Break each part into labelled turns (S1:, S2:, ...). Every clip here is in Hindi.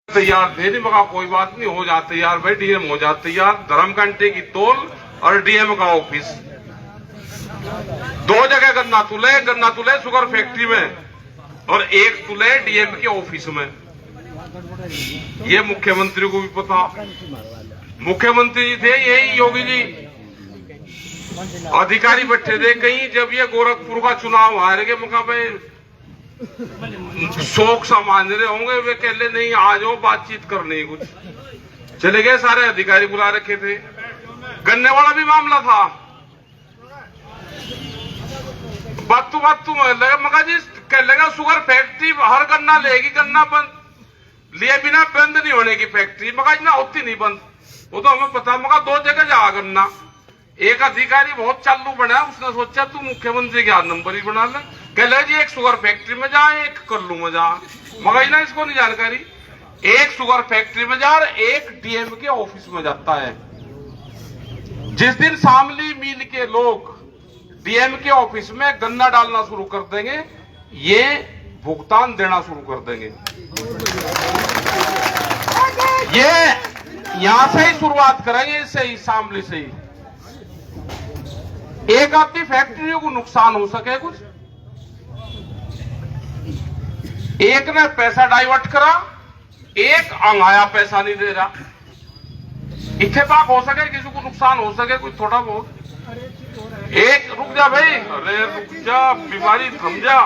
S1: तैयार थे नहीं, मगर कोई बात नहीं, हो जाते तैयार भाई, डीएम हो जाते तैयार। धर्म घंटे की तोल और डीएम का ऑफिस, दो जगह गन्ना तुले शुगर फैक्ट्री में और एक तुले डीएम के ऑफिस में। ये मुख्यमंत्री को भी पता, मुख्यमंत्री जी थे यही योगी जी, अधिकारी बैठे थे कहीं। जब ये गोरखपुर का चुनाव हार के मका भाई शोक सामान रहे होंगे, वे कह ले नहीं आ जाओ बातचीत करनी कुछ, चले गए। सारे अधिकारी बुला रखे थे। गन्ने वाला भी मामला था, बात लगा मगा जी कह लेगा शुगर फैक्ट्री हर गन्ना लेगी, गन्ना बंद लिए बिना बंद नहीं होने की फैक्ट्री, मगा जी ना होती नहीं बंद, वो तो हमें पता। मगा दो जगह जा गन्ना, एक अधिकारी बहुत चालू बना, उसने सोचा तू मुख्यमंत्री के हाथ नंबर ही बना ले, कह ले जी एक शुगर फैक्ट्री में जा, एक कल्लू में जा। मगर ना इसको नहीं जानकारी, एक शुगर फैक्ट्री में जा और एक डीएम के ऑफिस में जाता है। जिस दिन शामली मिल के लोग डीएम के ऑफिस में गन्ना डालना शुरू कर देंगे, ये भुगतान देना शुरू कर देंगे। ये यहां से ही शुरुआत करेंगे, इससे ही शामली से ही। एक आधी फैक्ट्रियों को नुकसान हो सके कुछ, एक ने पैसा डाइवर्ट करा, एक अंगाया पैसा नहीं दे रहा। इत्तेफाक हो सके, किसी को नुकसान हो सके कुछ थोड़ा बहुत। एक रुक जा भाई, अरे रुक जा, बीमारी थम जा।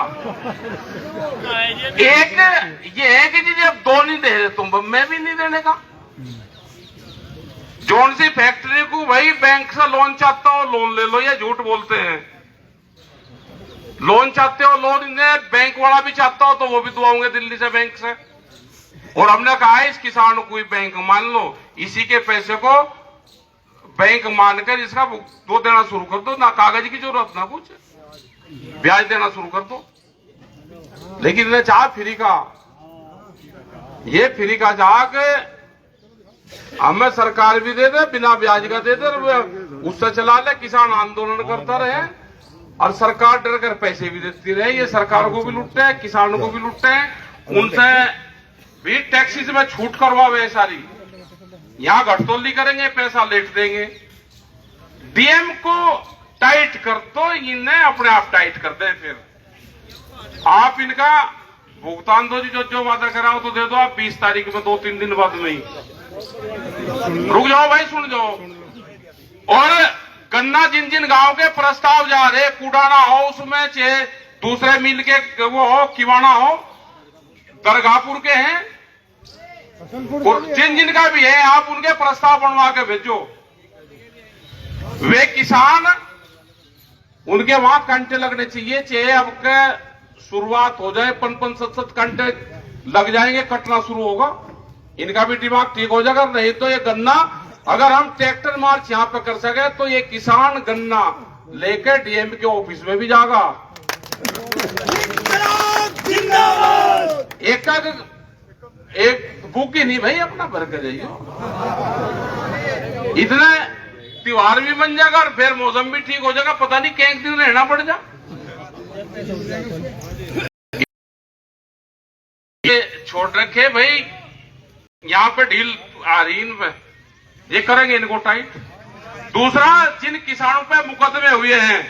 S1: एक ये है कि जी जब दो नहीं दे रहे तुम, मैं भी नहीं देने का। जौन सी फैक्ट्री को भाई बैंक से लोन चाहता हो लोन ले लो, ये झूठ बोलते हैं। लोन चाहते हो लोन इन्हें, बैंक वाला भी चाहता हो तो वो भी दुआओगे दिल्ली से बैंक से। और हमने कहा है इस किसान को कोई बैंक मान लो, इसी के पैसे को बैंक मानकर इसका वो देना शुरू कर दो, ना कागज की जरूरत ना कुछ, ब्याज देना शुरू कर दो। लेकिन इन्हें चाह फ्री का, ये फ्री का चाह के हमें सरकार भी दे दे, बिना ब्याज का दे दे, उससे चला ले, किसान आंदोलन करता रहे और सरकार डर कर पैसे भी देती रहे। ये सरकार को भी लुटते हैं, किसानों को भी लुटते हैं, उनसे भी टैक्सी में छूट करवावे सारी। यहां घटतोली करेंगे, पैसा लेट देंगे। डीएम को टाइट कर तो इन्हें अपने आप टाइट कर दे, फिर आप इनका भुगतान दो जी, जो वादा कराओ तो दे दो आप 20 तारीख में, 2-3 दिन बाद में ही। रुक जाओ भाई, सुन जाओ। और गन्ना जिन जिन गांव के प्रस्ताव जा रहे, कुडाना हो उसमें, चाहे दूसरे मिल के वो हो, किवाना हो, दरगाहपुर के हैं, जिन जिन का भी है, आप उनके प्रस्ताव बनवा के भेजो। वे किसान, उनके वहां घंटे लगने चाहिए, चाहे अब के शुरुआत हो जाए 5-7 घंटे लग जाएंगे, कटना शुरू होगा, इनका भी दिमाग ठीक हो जाएगा। नहीं तो ये गन्ना अगर हम ट्रैक्टर मार्च यहां पे कर सके तो ये किसान गन्ना लेकर डीएम के ऑफिस में भी जाएगा। एक बुक ही नहीं भाई, अपना भर के जाइए, इतने त्योहार भी बन जाएगा और फिर मौसम भी ठीक हो जाएगा। पता नहीं कैंक दिन रहना पड़ जा। ये छोड़ रखे भाई, यहां पे ढील आ रही इनमें, ये करेंगे इनको टाइट। दूसरा, जिन किसानों पे मुकदमे हुए हैं,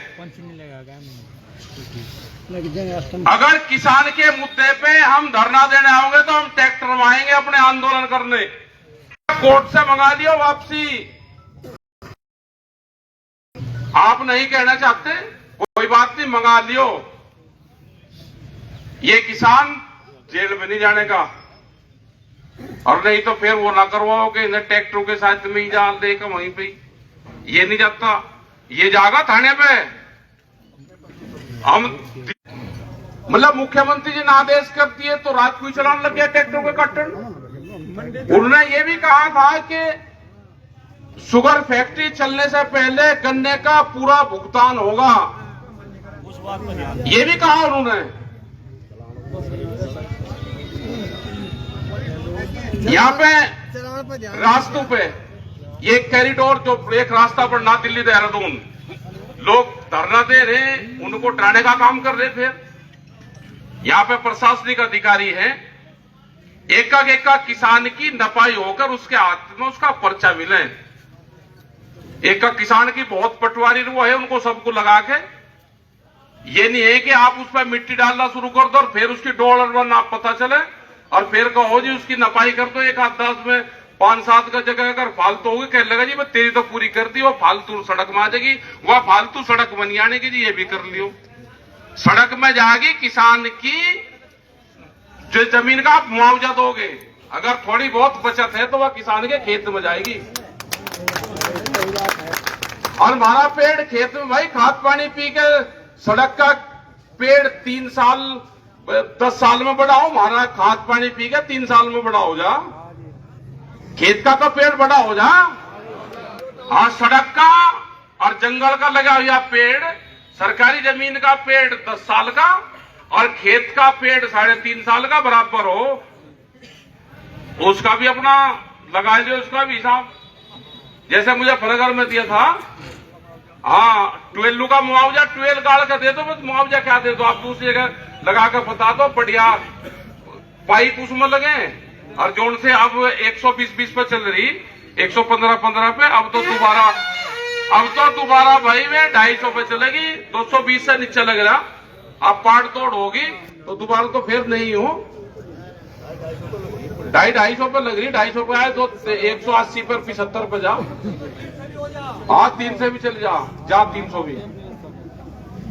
S1: अगर किसान के मुद्दे पे हम धरना देने आओगे तो हम ट्रैक्टर में आएंगे अपने आंदोलन करने। कोर्ट से मंगा लियो वापसी, आप नहीं कहना चाहते कोई बात नहीं, मंगा लियो। ये किसान जेल में नहीं जाने का, और नहीं तो फिर वो ना करवाओगे इन्हें ट्रैक्टरों के साथ में ही डाल देगा वहीं पे। ये नहीं जाता, ये जाएगा थाने पे। हम मतलब मुख्यमंत्री जी ने आदेश कर दिए तो रात को ही चलाने लग गया ट्रैक्टरों के कट्टर। उन्होंने ये भी कहा था कि शुगर फैक्ट्री चलने से पहले गन्ने का पूरा भुगतान होगा, ये भी कहा उन्होंने। यहाँ पे रास्तों पे ये कॉरिडोर जो एक रास्ता पर ना दिल्ली देहरादून, लोग धरना दे रहे, उनको डराने का काम कर रहे। फिर यहाँ पे प्रशासनिक अधिकारी हैं, एक किसान की नपाई होकर उसके हाथ में उसका पर्चा मिले। एक किसान की बहुत पटवारी वो है, उनको सबको लगा के, ये नहीं है कि आप उस पर मिट्टी डालना शुरू कर दो और फिर उसकी डॉलर नाप पता चले और फिर कहो जी उसकी नपाई कर दो 1-10 में 5-7 का जगह अगर फालतू होगी, कह लगा जी मैं तेरी तो पूरी कर दी, वो फालतू सड़क में आ जाएगी, वह फालतू सड़क बनी आने की जी ये भी कर लियो। सड़क में जाएगी किसान की जो जमीन का आप मुआवजा दोगे, अगर थोड़ी बहुत बचत है तो वह किसान के खेत में जाएगी। और हमारा पेड़ खेत में भाई खाद पानी पी के, सड़क का पेड़ 3 साल 10 साल में बड़ा हो, हमारा खाद पानी पी के 3 साल में बड़ा हो जा, खेत का तो पेड़ बड़ा हो जा। और सड़क का और जंगल का लगा हुआ पेड़, सरकारी जमीन का पेड़ 10 साल का और खेत का पेड़ 3.5 साल का बराबर हो, उसका भी अपना लगा लो, उसका भी हिसाब। जैसे मुझे फरगर में दिया था, हाँ 12 का मुआवजा 12 गाड़ का दे दो, बस मुआवजा क्या दे दो, आप दूसरी जगह लगा कर बता दो, बढ़िया पाइप उसमें लगे। और जोन से अब 120 पे चल रही, 115 पे, अब तो दोबारा भाई में 250 पे चलेगी, 220 से नीचे लग रहा। अब पाड़ तोड़ होगी तो दोबारा तो फिर नहीं हो, 250 पे लग रही, 250 पे आए तो 180 पर 75 पे जाओ, हाँ 3 से भी चल जा 300 भी।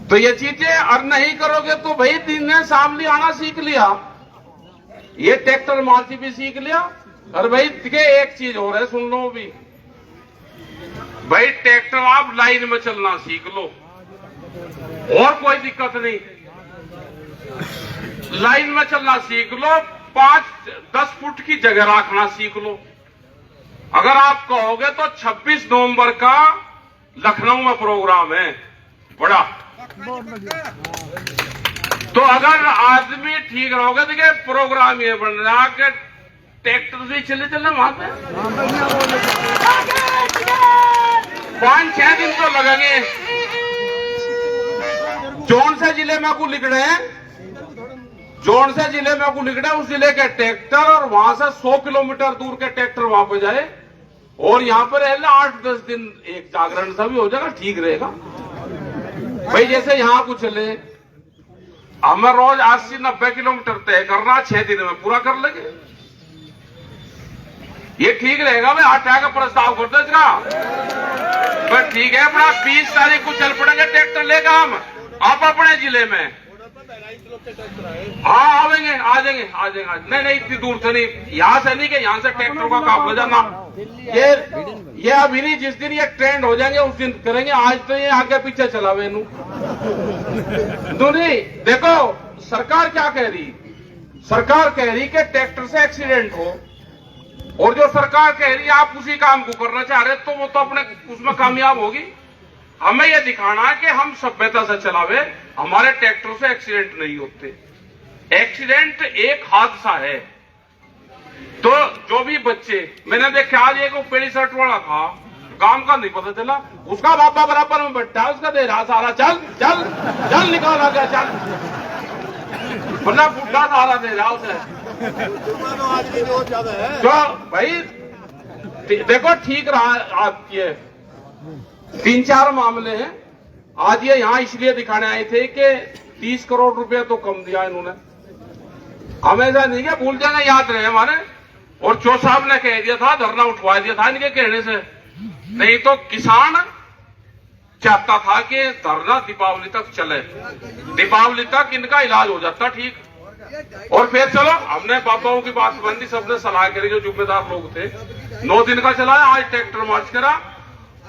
S1: तो ये चीजें और नहीं करोगे तो भाई दिन ने सामने आना सीख लिया, ये ट्रैक्टर मारती भी सीख लिया। और भाई एक चीज हो रहा है, सुन लो भी भाई, ट्रैक्टर आप लाइन में चलना सीख लो और कोई दिक्कत नहीं, लाइन में चलना सीख लो, 5-10 फुट की जगह रखना सीख लो। अगर आप कहोगे तो 26 नवंबर का लखनऊ में प्रोग्राम है बड़ा, तो अगर आदमी ठीक रहोगे देखिए प्रोग्राम ये बन रहा कि ट्रैक्टर से चले वहां पे 5-6 दिन तो लगेंगे। जौन से जिले में को लिख रहे हैं, जौन से जिले में को लिख रहे हैं उस जिले के ट्रैक्टर, और वहां से 100 किलोमीटर दूर के ट्रैक्टर वहां पे जाए, और यहां पर 8-10 दिन एक जागरण सा भी हो जाएगा, ठीक रहेगा भाई। जैसे यहां को चले, हमें रोज 80-90 किलोमीटर तय करना, 6 दिन में पूरा कर लेंगे, ये ठीक रहेगा भाई। 8 का प्रस्ताव कर दो इसका, पर ठीक है अपना 20 तारीख को चल पड़ेंगे ट्रैक्टर लेकर हम आप अपने जिले में। हाँ आवेंगे, आ जाएंगे। नहीं इतनी दूर से नहीं, यहाँ से नहीं कि यहाँ से ट्रैक्टर का काफिला जाना, ये अभी नहीं, जिस दिन ये ट्रेंड हो जाएंगे उस दिन करेंगे, आज तो ये आगे पीछे चला हुए नहीं। देखो सरकार क्या कह रही, सरकार कह रही कि ट्रैक्टर से एक्सीडेंट हो, और जो सरकार कह रही है आप उसी काम को करना चाह रहे तो वो तो अपने उसमें कामयाब होगी। हमें यह दिखाना है कि हम सभ्यता से चलावे, हमारे ट्रैक्टर से एक्सीडेंट नहीं होते। एक्सीडेंट एक हादसा है। तो जो भी बच्चे मैंने देखा, आज एक पेड़ी शर्ट वाला था, काम का नहीं पता चला, उसका बापा बराबर में बैठा है, उसका दे रहा सारा, चल चल चल निकाल आ गया, चल बना बुढ़ा सहारा दे रहा उसे। तो भाई देखो ठीक रहा, आप ये 3-4 मामले हैं। आज ये यहां इसलिए दिखाने आए थे कि 30 करोड़ रुपए तो कम दिया इन्होंने, हमेशा नहीं क्या भूल जाएंगे, याद रहे हमारे। और चो साहब ने कह दिया था, धरना उठवा दिया था इनके कहने से, नहीं तो किसान चाहता था कि धरना दीपावली तक चले, दीपावली तक इनका इलाज हो जाता ठीक। और फिर चलो हमने पापाओं की बात बंदी, सबने सलाह करी, जो जिम्मेदार लोग थे, 9 दिन का चला, आज ट्रैक्टर मार्च करा।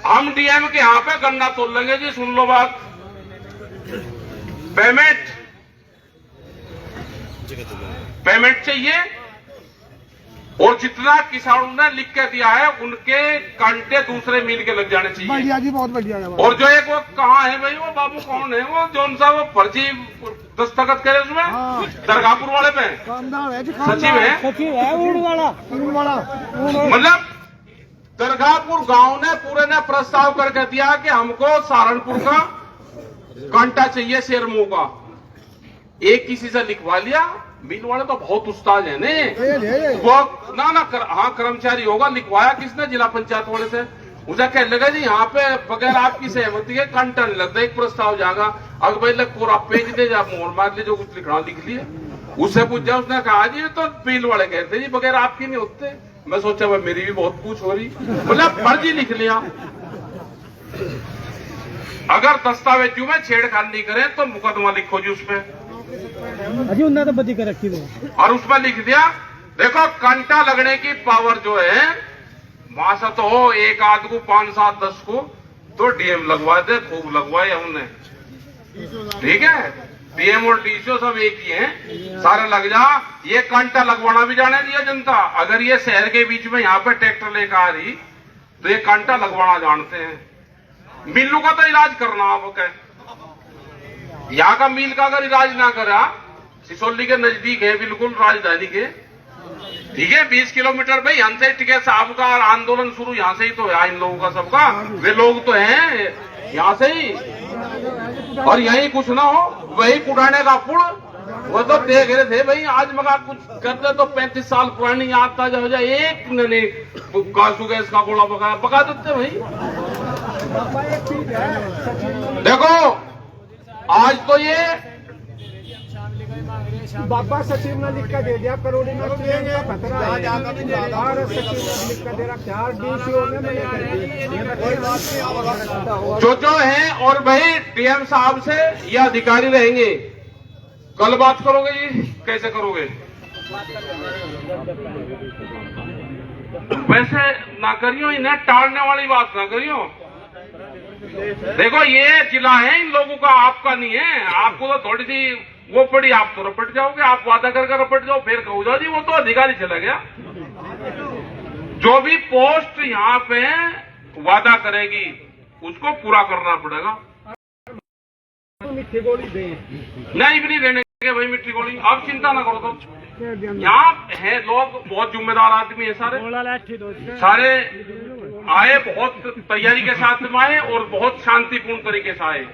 S1: हम डीएम के यहाँ पे गन्ना तोल लेंगे जी, सुन लो बात, पेमेंट चाहिए, और जितना किसानों ने लिख के दिया है उनके कांटे दूसरे मिल के लग जाने चाहिए। बढ़िया जी, बहुत बढ़िया। और जो एक वो कहाँ है भाई, वो बाबू कौन है वो, जौन सा वो फर्जी दस्तखत करे उसमें, दरगाहपुर वाले पे सचिव है ऊँट वाला। मतलब दरगाहपुर गांव ने पूरे ने प्रस्ताव करके दिया कि हमको सहारनपुर का कांटा चाहिए शेरमुंह का, एक किसी से लिखवा लिया, मिल वाले तो बहुत उस्ताद है ने वो हाँ कर्मचारी होगा, लिखवाया किसने? जिला पंचायत वाले से। मुझे कह लगा जी यहाँ पे बगैर आपकी सहमति के कांटा नहीं लगता, एक प्रस्ताव जाएगा, अगर भाई लग पूरा पेज दे जा, मोहर मार ले, जो कुछ लिखना लिख लिया। उससे पूछा, उसने कहा जी तो बिल वाले कहते जी बगैर आपकी नहीं होते। मैं सोचा भाई मेरी भी बहुत पूछ हो रही, बोला फर्जी लिख लिया। अगर दस्तावेजों में छेड़खानी नहीं करें तो मुकदमा लिखो जी उसपे,
S2: अजी उन्हें तो बदी कर रखी है,
S1: और उसमें लिख दिया देखो कांटा लगने की पावर जो है वहां से तो हो, एक आध को 5, 7, 10 को तो डीएम लगवा दे, खूब लगवाए हमने, ठीक है। डीएम और डीसीओ सब एक ही हैं, सारे लग जा। ये कांटा लगवाना भी जाने दिया जनता। अगर ये शहर के बीच में यहाँ पे ट्रैक्टर लेकर आ रही तो ये कांटा लगवाना जानते हैं। मिल्लू का तो इलाज करना आप कह, यहाँ का मिल का अगर इलाज ना करा, सिसोली के नजदीक है बिल्कुल राजधानी के, ठीक है, 20 किलोमीटर भाई यहाँ से टिके साहब का आंदोलन शुरू यहाँ से ही तो है, इन लोगों का सबका, वे लोग तो हैं यहाँ से ही, और यही कुछ ना हो वही पुराने का पुल, वो तो देख रहे थे भाई, आज मगा कुछ करते तो 35 साल पुरानी याद ताजा हो जाए, एक नहीं कासू गैस का गोला पका देते भाई। देखो आज तो ये
S2: बाबा सचिव ने लिख कर दे दिया, करोड़ी में खतरा है, सचिव ने लिख कर दे रखा, डीसीओ ने मैंने
S1: जो है। और भाई डीएम साहब से ये अधिकारी रहेंगे, कल बात करोगे जी, कैसे करोगे? वैसे ना करियो, इन्हें टालने वाली बात ना करियो। देखो ये जिला है इन लोगों का, आपका नहीं है। आपको तो थोड़ी सी वो पड़ी, आप तो रपट जाओगे, आप वादा करके रपट जाओ, फिर कहो जाओ जी वो तो अधिकारी चला गया। जो भी पोस्ट यहाँ पे वादा करेगी उसको पूरा करना पड़ेगा।
S2: मिट्टी गोली दे,
S1: नहीं भी नहीं देने के भाई मिट्टी गोली, आप चिंता ना करो। तो यहाँ है लोग बहुत जिम्मेदार आदमी है, सारे आए, बहुत तैयारी के साथ में आए और बहुत शांतिपूर्ण तरीके से आए।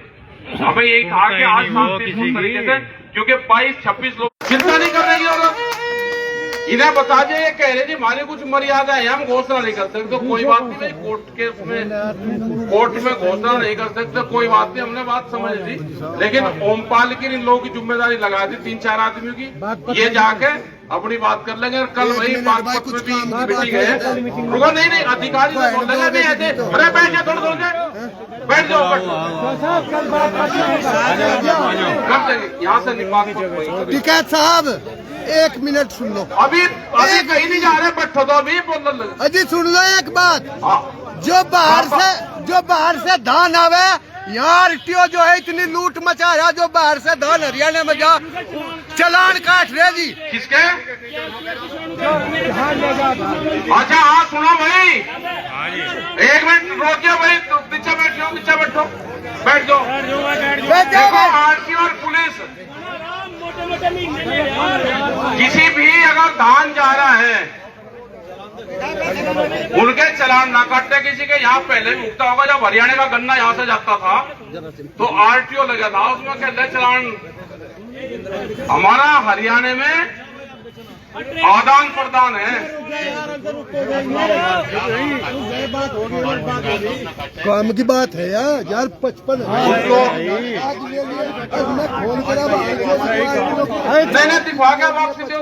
S1: हमें यही था कि आज शांतिपूर्ण तरीके से, क्योंकि 22-26 लोग चिंता नहीं कर रहे और इन्हें बता दे, ये कह रहे जी हमारी कुछ मर्यादा है, हम घोषणा नहीं कर सकते। तो कोई बात नहीं भाई, कोर्ट में घोषणा नहीं कर सकते, कोई बात नहीं, हमने बात समझ ली। लेकिन ओमपाल की इन लोगों की जिम्मेदारी लगा दी 3-4 आदमियों की, ये जाके अपनी बात कर लेंगे। कल वही बागपत में भी मीटिंग है, रुको नहीं अधिकारी तो बोल देंगे नहीं ऐसे, अरे बैठ जाओ थोड़ा बैठ जाओ, कर देंगे यहाँ से निकाल।
S3: टिकैत साहब 1 मिनट सुन लो,
S1: अभी कहीं नहीं जा रहे, बैठो तो अभी बोलने लगे।
S3: अजी सुन लो एक बात,
S1: हाँ।
S3: जो बाहर से धान आवे, यहाँ आरटीओ जो है इतनी लूट मचा रहा, जो बाहर से धान हरियाणा में जा चलान काट रहे जी।
S1: किसके? अच्छा हाँ सुनो भाई, 1 मिनट रोकिए भाई, पीछे बैठो, पीछे बैठो, बैठ जाओ। देखो आरटीओ और पुलिस किसी भी अगर धान जा रहा है उनके चलान ना काटते। किसी के यहाँ पहले भी उगता होगा, जब हरियाणा का गन्ना यहाँ से जाता था तो आरटीओ लगा था, उसमें कहते चलान। हमारा हरियाणा में आदान प्रदान है।
S3: काम की बात है यार 55
S1: मैंने दिखवा के वापसी दो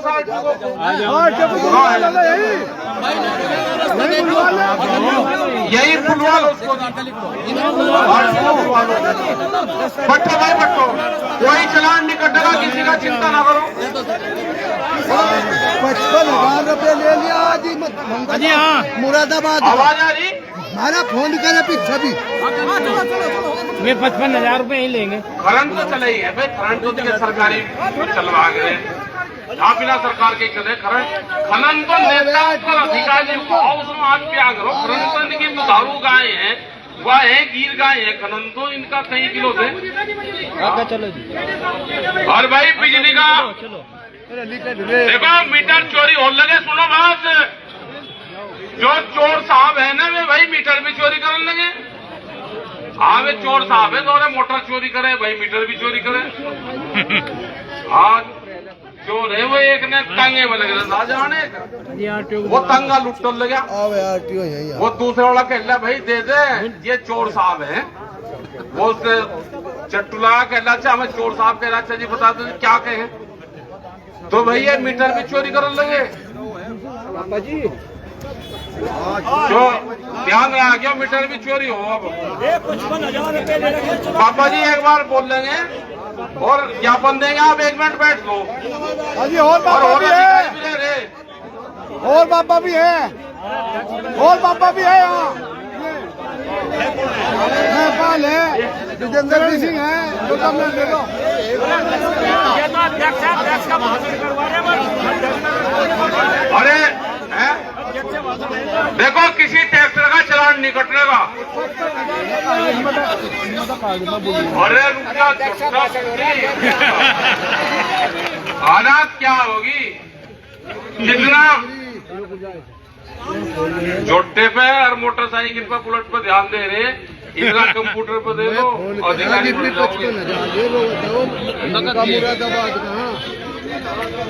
S1: यही फुलवाल उसको बट्टो भाई बट्टो, कोई चलान नहीं कटेगा, किसी का चिंता ना करो।
S3: 55,000 रुपये ले लिया आज ही मुरादाबाद।
S1: आवाज आ रही?
S3: हमारा फोन करे पीछे भी,
S2: वे 55,000 रुपये ही लेंगे।
S1: करंट तो चले ही है भाई, करंट तो देखिए सरकारी चलवा गए, आप बिना सरकार के चले। खनन तो नेता पर अधिकारी उसमें आज क्या करो, खनन तो इनकी दुधारू गाय है, वह है गिर गाय है, खनन तो इनका कई किलो थे।
S2: चलो जी।
S1: और भाई बिजली का देखो मीटर चोरी हो लगे, सुनो बात, जो चोर साहब है ना वे भाई मीटर भी चोरी करने लगे। हाँ वे चोर साहब है तो मोटर चोरी करे भाई, मीटर भी चोरी करे। हाँ चोर है वो, एक ने तंगे में लग रहा जाने का, वो तंगा लुटने लगा।
S3: अब आरटीओ यही है।
S1: वो दूसरे वाला कहला भाई दे दे, ये चोर साहब है। वो उसने चट्टू लगा कहला अच्छा हमें चोर साहब कह रहा, अच्छा जी बता दो क्या कहें। तो भैया मीटर भी चोरी करने लगे।
S2: पापा जी
S1: जो ध्यान रहा क्या मीटर भी चोरी हो। अब पापा जी एक बार बोल लेंगे और ज्ञापन देंगे, आप 1 मिनट बैठ लो।
S3: अजी और पापा भी है,
S1: भी रे
S3: और पापा भी है, और पापा भी है यहाँ। नेपाल है, विजेंद्र सिंह है, तो कम दे दो।
S1: अरे हैं? देखो किसी ट्रैक्टर का चलान नहीं कटनेगा। अरे रुक जा, हालात क्या होगी जितना जोटे पे और मोटरसाइकिल पे बुलेट पे ध्यान दे रहे, इतना कंप्यूटर पे दे दो, अधिकारी बन जाओगे।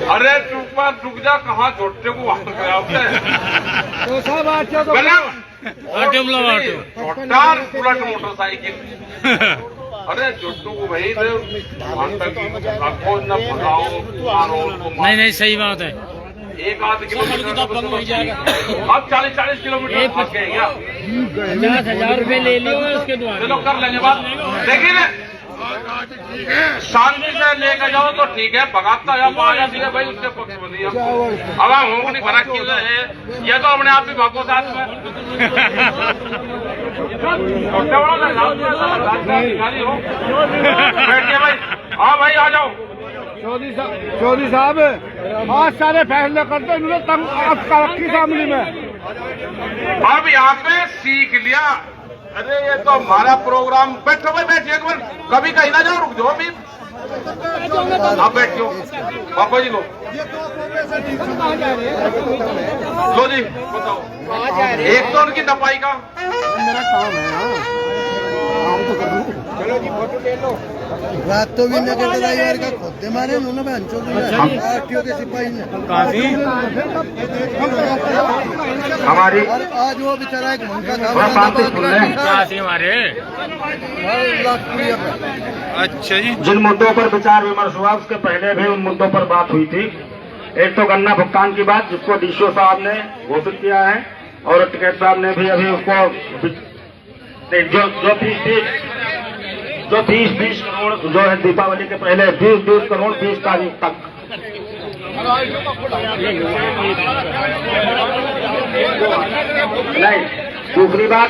S1: अरे रुक जा, कहाँ जोटे को वहां
S2: तो सब आरटीओ को
S1: बुलेट मोटरसाइकिल। अरे जोटू को भाई आपको न भगाओ।
S4: नहीं सही बात है।
S1: 1-8 किलोमीटर अब 40-40 किलोमीटर भाग गए क्या?
S4: 50,000 रुपए ले लियो उसके द्वारा।
S1: चलो कर लेंगे बात। देखिए ना शांति से लेकर जाओ तो ठीक है, भगाता या पाया दिया भाई उसके पक्ष में दिया। अब हम होंगे नहीं भरा क्यों है, ये तो अपने आप ही भागो साथ में। अधिकारी हो बैठिए भाई। हाँ भाई आ जाओ।
S2: चौधरी साहब आज सारे फैसले करते इन्होंने तंग रखी फैमिली में।
S1: अब यहाँ पे सीख लिया। अरे ये तो हमारा प्रोग्राम। बैठो भाई बैठिए एक बार, कभी कहीं ना जाओ, रुक जाओ अभी। आप बैठियो पापा जी लो जी बताओ। एक तो उनकी दफाई का
S2: मेरा काम है। चलो जी फोटो ले लो।
S3: रात तो भी नगर ड्राइवर का खोदे मारे उन्होंने आरटीओ के सिपाही ने
S1: हमारी।
S3: और आज वो बेचारा एक मुंडा था
S4: हमारे।
S1: अच्छा जी, जिन मुद्दों पर विचार विमर्श हुआ उसके पहले भी उन मुद्दों पर बात हुई थी। एक तो गन्ना भुगतान की बात, जिसको डीसीओ साहब ने घोषित किया है और टिकैत साहब ने भी अभी उसको जो 20 करोड़ जो है दीपावली के पहले 20 करोड़ 20 तारीख तक। नहीं, दूसरी बात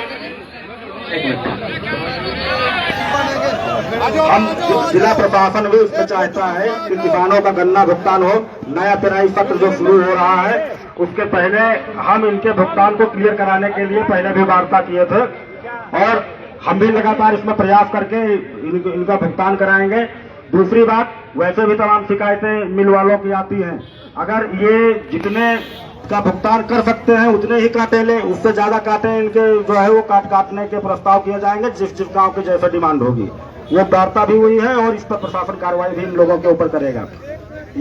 S1: हम जिला प्रशासन भी उसमें चाहता है कि किसानों का गन्ना भुगतान हो। नया पेराई सत्र जो शुरू हो रहा है उसके पहले हम इनके भुगतान को क्लियर कराने के लिए पहले भी वार्ता किए थे और हम भी लगातार इसमें प्रयास करके इनका भुगतान कराएंगे। दूसरी बात, वैसे भी तमाम शिकायतें मिल वालों की आती हैं। अगर ये जितने का भुगतान कर सकते हैं उतने ही काटे ले, उससे ज्यादा काटे इनके जो है वो काटने के प्रस्ताव किए जाएंगे जिस गांव की जैसे डिमांड होगी। वो वार्ता भी हुई है और इस पर प्रशासन कार्रवाई भी इन लोगों के ऊपर करेगा।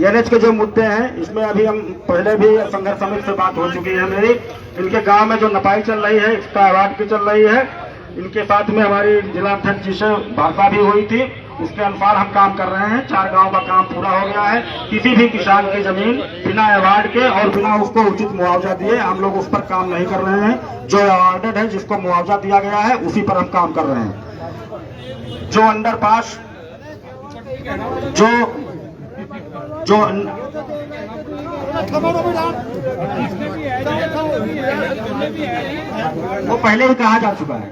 S1: एनएच के जो मुद्दे हैं इसमें अभी हम पहले भी संघर्ष समिति से बात हो चुकी है मेरी। इनके गांव में जो नपाई चल रही है, इसका अवार्ड की चल रही है, इनके साथ में हमारी जिला अध्यक्ष जी से वार्ता भी हुई थी। उसके अनुसार हम काम कर रहे हैं। 4 गांव का काम पूरा हो गया है। किसी भी किसान की जमीन बिना अवार्ड के और बिना उसको उचित मुआवजा दिए हम लोग उस पर काम नहीं कर रहे हैं। जो अवार्डेड है, जिसको मुआवजा दिया गया है, उसी पर हम काम कर रहे हैं। जो अंडरपास जो वो पहले ही कहा जा चुका है।